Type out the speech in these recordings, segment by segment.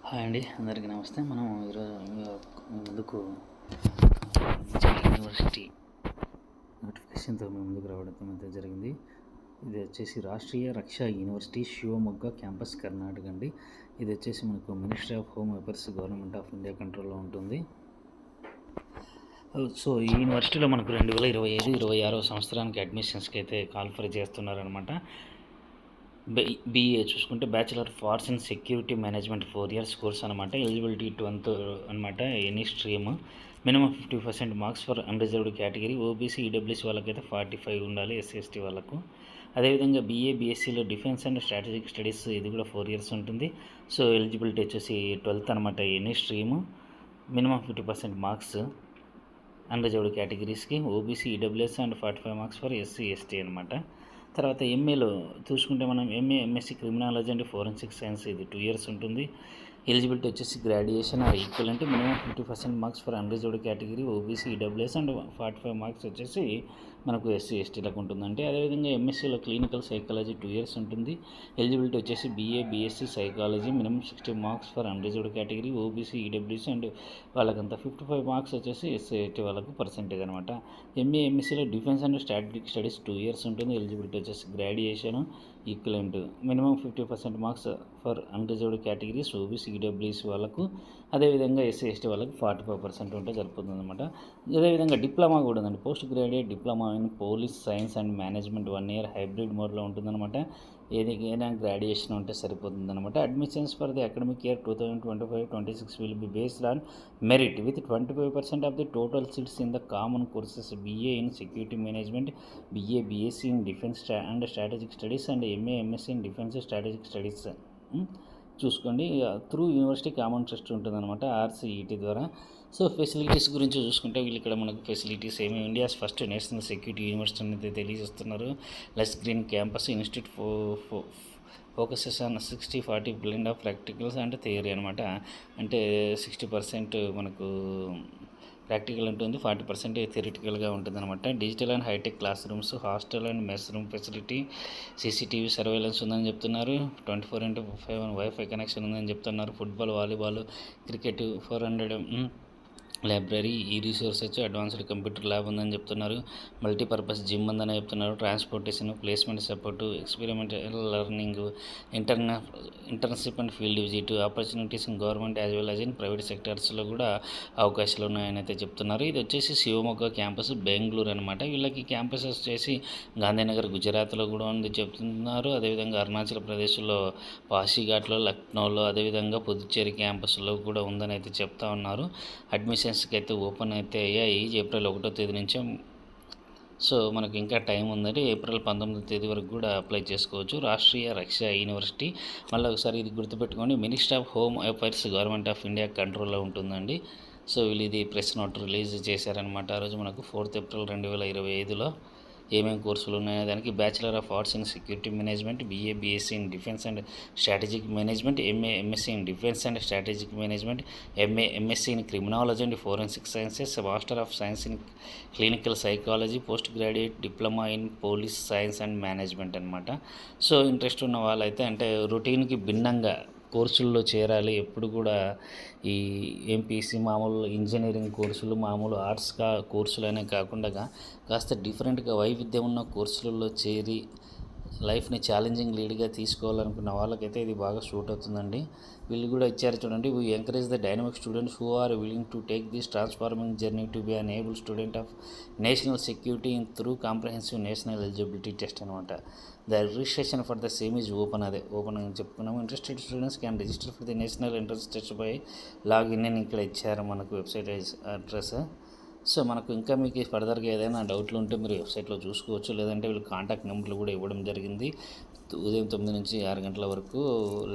Hi అండి, అందరికీ నమస్తే. మనం ఈరోజు ముందుకు యూనివర్సిటీ నోటిఫికేషన్తో మేము ముందుకు రావడం అయితే జరిగింది. ఇది వచ్చేసి రాష్ట్రీయ రక్షా యూనివర్సిటీ శివమొగ్గ క్యాంపస్ కర్ణాటక అండి. ఇది వచ్చేసి మనకు ministry of home affairs government of India కంట్రోల్లో ఉంటుంది. సో ఈ యూనివర్సిటీలో మనకు 2025-26 సంవత్సరానికి అడ్మిషన్స్కి అయితే కాల్ఫర్ చేస్తున్నారనమాట. BA చూసుకుంటే bachelor of arts and security management 4 years course అనమాట. ఎలిజిబిలిటీ 10th అనమాట. Any stream minimum 50% marks for unreserved category. OBC EWC వాళ్ళకైతే 45 ఉండాలి, SC/ST వాళ్ళకు. అదేవిధంగా BA BScలో డిఫెన్స్ అండ్ స్ట్రాటజిక్ స్టడీస్ ఇది కూడా 4 years ఉంటుంది. సో ఎలిజిబిలిటీ వచ్చేసి 12th అనమాట. Any stream minimum 50% marks unreserved కేటగిరీస్కి. OBC EWS and 45 marks for SC/ST అనమాట. తర్వాత ఎంఏలో చూసుకుంటే మనం MSc criminology and forensic science ఇది 2 years ఉంటుంది. ఎలిజిబిలిటీ వచ్చేసి graduation or equivalent. Minimum 50% marks for unreserved category. OBC EWS and 45 marks వచ్చేసి మనకు SC/STలకు ఉంటుందంటే. అదేవిధంగా MScలో క్లినికల్ సైకాలజీ 2 years ఉంటుంది. ఎలిజిబిలిటీ వచ్చేసి BA BSc psychology. Minimum 60 marks for unreserved category. OBC EWC and వాళ్ళకంతా 55 మార్క్స్ వచ్చేసి SC/ST వాళ్ళకు పర్సెంటేజ్ అనమాట. MScలో defence and strategic studies 2 years ఉంటుంది. ఎలిజిబిలిటీ వచ్చేసి graduation equivalent. Minimum 50% marks for unreserved categories. OBC EWC వాళ్ళకు. అదేవిధంగా SC/ST వాళ్ళకు 45% ఉంటే సరిపోతుంది అనమాట. అదేవిధంగా డిప్లొమా కూడా ఉందండి. Post graduate diploma in police science and management 1 year hybrid మోడ్లో ఉంటుందన్నమాట. ఏదైనా గ్రాడ్యుయేషన్ ఉంటే సరిపోతుంది అనమాట. Admissions for the academic year 2025-26 will be based on merit with 25% of the total seats in the common courses. BA in security management, BA BSc in defence and strategic studies and MA MSc in defence strategic studies చూసుకోండి. Through university common trust ఉంటుందన్నమాట, RCET ద్వారా. So facilities గురించి చూసుకుంటే వీళ్ళు ఇక్కడ మనకు facilities ఏమి India's first national security university అనేది తెలియజేస్తున్నారు. Less green campus institute focuses on 60-40 blend of practicals and theory అనమాట. అంటే 60% మనకు ప్రాక్టికల్ ఉంటుంది, 40% థియరిటికల్గా ఉంటుంది అనమాట. Digital and hitech class rooms, hostel and mess room facility, CCTV surveillance ఉందని చెప్తున్నారు. 24/7 వైఫై కనెక్షన్ ఉందని చెప్తున్నారు. Football, volleyball, cricket 400 library, resources, advanced computer lab ఉందని చెప్తున్నారు. మల్టీపర్పస్ జిమ్ ఉందని చెప్తున్నారు. Transportation, placement support, experimental learning, internship and field visit, opportunities in government as well as in private సెక్టర్స్లో కూడా అవకాశాలు ఉన్నాయని అయితే చెప్తున్నారు. ఇది వచ్చేసి శివమొగ్గ క్యాంపస్ బెంగళూరు అనమాట. వీళ్ళకి క్యాంపస్ వచ్చేసి గాంధీనగర్ గుజరాత్లో కూడా ఉంది చెప్తున్నారు. అదేవిధంగా అరుణాచల్ ప్రదేశ్లో పాసిఘాట్లో, లక్నోలో, అదేవిధంగా పుదుచ్చేరి క్యాంపస్లో కూడా ఉందని అయితే చెప్తా ఉన్నారు. అడ్మిషన్స్కి అయితే ఓపెన్ అయితే అయ్యాయి ఏప్రిల్ 1వ తేదీ నుంచే. సో మనకు ఇంకా టైం ఉందండి. ఏప్రిల్ 19వ తేదీ వరకు కూడా అప్లై చేసుకోవచ్చు. రాష్ట్రీయ రక్షా యూనివర్సిటీ, మళ్ళీ ఒకసారి ఇది గుర్తుపెట్టుకోండి, ministry of home affairs government of India కంట్రోల్లో ఉంటుందండి. సో వీళ్ళు ఇది ప్రెస్ నోట్ రిలీజ్ చేశారనమాట. ఆ రోజు మనకు 4th April 2025లో ఏమేమి కోర్సులు ఉన్నాయో దానికి bachelor of arts in security management, BA BSc in defence and strategic management, MA MSc in defence and strategic management, MA MSc in criminology and forensic sciences, master of science in clinical psychology, post graduate diploma in police science and management అనమాట. So interest ఉన్న వాళ్ళైతే అంటే రొటీన్కి భిన్నంగా కోర్సుల్లో చేరాలి. ఎప్పుడు కూడా ఈ MPC మామూలు ఇంజనీరింగ్ కోర్సులు, మామూలు ఆర్ట్స్ కోర్సులనే కాకుండా కాస్త డిఫరెంట్గా వైవిధ్యం ఉన్న కోర్సులలో చేరి లైఫ్ని ఛాలెంజింగ్ లీడ్గా తీసుకోవాలనుకున్న వాళ్ళకైతే ఇది బాగా సూట్ అవుతుందండి. వీళ్ళు కూడా ఇచ్చారు చూడండి. We encourage the dynamic students who are willing to take this transforming journey to be an able student of national security in through comprehensive national eligibility test అనమాట. The registration for the same is open. Open అని చెప్పుకున్నాము. Interested students can register for the national entrance test by login అని ఇక్కడ ఇచ్చారు మనకు website address. So మనకు ఇంకా మీకు ఫర్దర్గా ఏదైనా డౌట్లు ఉంటే మీరు వెబ్సైట్లో చూసుకోవచ్చు. లేదంటే వీళ్ళు కాంటాక్ట్ నెంబర్లు కూడా ఇవ్వడం జరిగింది. ఉదయం 9 నుంచి 6 గంటల వరకు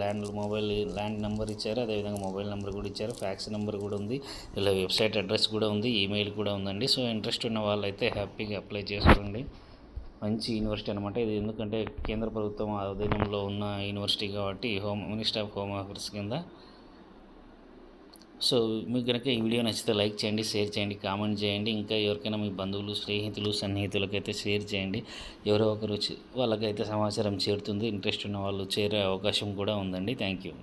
ల్యాండ్ నెంబర్ ఇచ్చారు. అదేవిధంగా మొబైల్ నెంబర్ కూడా ఇచ్చారు. ఫ్యాక్స్ నెంబర్ కూడా ఉంది. ఇలా వెబ్సైట్ అడ్రస్ కూడా ఉంది. ఈమెయిల్ కూడా ఉందండి. సో ఇంట్రెస్ట్ ఉన్న వాళ్ళైతే హ్యాపీగా అప్లై చేసుకోండి. మంచి యూనివర్సిటీ అనమాట ఇది. ఎందుకంటే కేంద్ర ప్రభుత్వం ఆధీనంలో ఉన్న యూనివర్సిటీ కాబట్టి మినిస్ట్రీ ఆఫ్ హోమ్ అఫైర్స్ కింద. సో మీకు కనుక ఈ వీడియో నచ్చితే లైక్ చేయండి, షేర్ చేయండి, కామెంట్ చేయండి. ఇంకా ఎవరికైనా మీ బంధువులు, స్నేహితులు, సన్నిహితులకైతే షేర్ చేయండి. ఎవరో ఒకరు వాళ్ళకైతే సమాచారం చేరుతుంది. ఇంట్రెస్ట్ ఉన్న వాళ్ళు చేరే అవకాశం కూడా ఉందండి. Thank you.